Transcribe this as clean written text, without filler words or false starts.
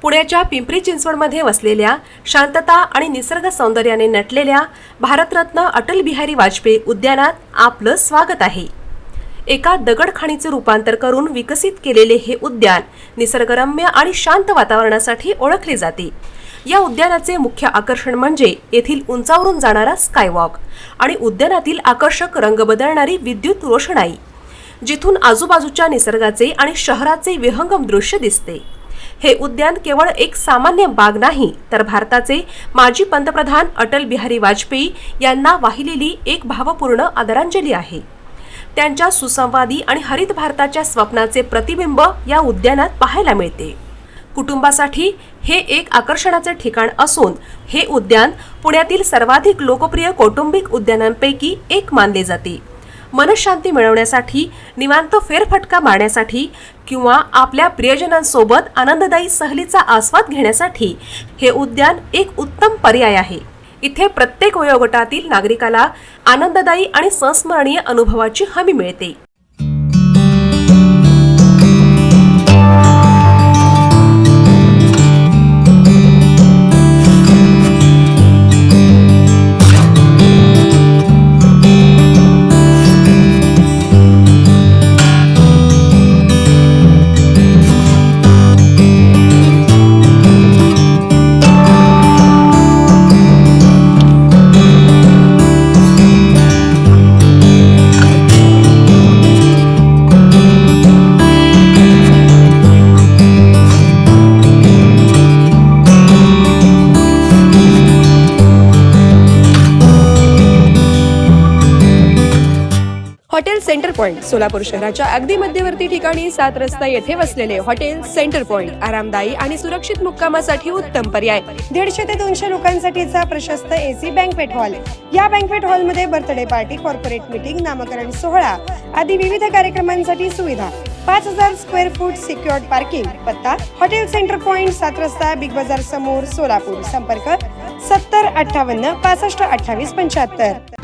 पुण्याच्या पिंपरी चिंचवडमध्ये वसलेल्या शांतता आणि निसर्ग सौंदर्याने नटलेल्या भारतरत्न अटल बिहारी वाजपेयी उद्यानात आपलं स्वागत आहे। एका दगडखाणीचे रूपांतर करून विकसित केलेले हे उद्यान निसर्गरम्य आणि शांत वातावरणासाठी ओळखले जाते। या उद्यानाचे मुख्य आकर्षण म्हणजे येथील उंचावरून जाणारा स्कायवॉक आणि उद्यानातील आकर्षक रंग बदलणारी विद्युत रोषणाई, जिथून आजूबाजूच्या निसर्गाचे आणि शहराचे विहंगम दृश्य दिसते। हे उद्यान केवळ एक सामान्य बाग नाही, तर भारताचे माजी पंतप्रधान अटल बिहारी वाजपेयी यांना वाहिलेली एक भावपूर्ण आदरांजली आहे। त्यांच्या सुसंवादी आणि हरित भारताच्या स्वप्नाचे प्रतिबिंब या उद्यानात पाहायला मिळते। कुटुंबासाठी हे एक आकर्षणाचे ठिकाण असून हे उद्यान पुण्यातील सर्वाधिक लोकप्रिय कौटुंबिक उद्यानांपैकी एक मानले जाते। मनशांती मिळवण्यासाठी, निवांत फेरफटका मारण्यासाठी किंवा आपल्या प्रियजनांसोबत आनंददायी सहलीचा आस्वाद घेण्यासाठी हे उद्यान एक उत्तम पर्याय आहे। इथे प्रत्येक वयोगटातील नागरिकाला आनंददायी आणि संस्मरणीय अनुभवाची हमी मिळते। हॉटेल सेंटर पॉइंट सोलापूर शहराच्या अगदी मध्यवर्ती ठिकाणी 7 रस्ता येथे वसलेले हॉटेल सेंटर पॉइंट आरामदायी आणि सुरक्षित मुक्कामासाठी उत्तम पर्याय। 150 ते 200 लोकांसाठीचा प्रशस्त एसी बँक्वेट हॉल। या बँक्वेट हॉल मध्ये बर्थडे पार्टी, कॉर्पोरेट मीटिंग, नामकरण सोहळा आदी विविध कार्यक्रमांसाठी सुविधा। 5000 स्क्वेअर फूट सिक्युअर्ड पार्किंग। पत्ता हॉटेल सेंटर पॉइंट, 7 रस्ता, बिग बाजार समोर, सोलापूर। संपर्क 70 58 65 28 75।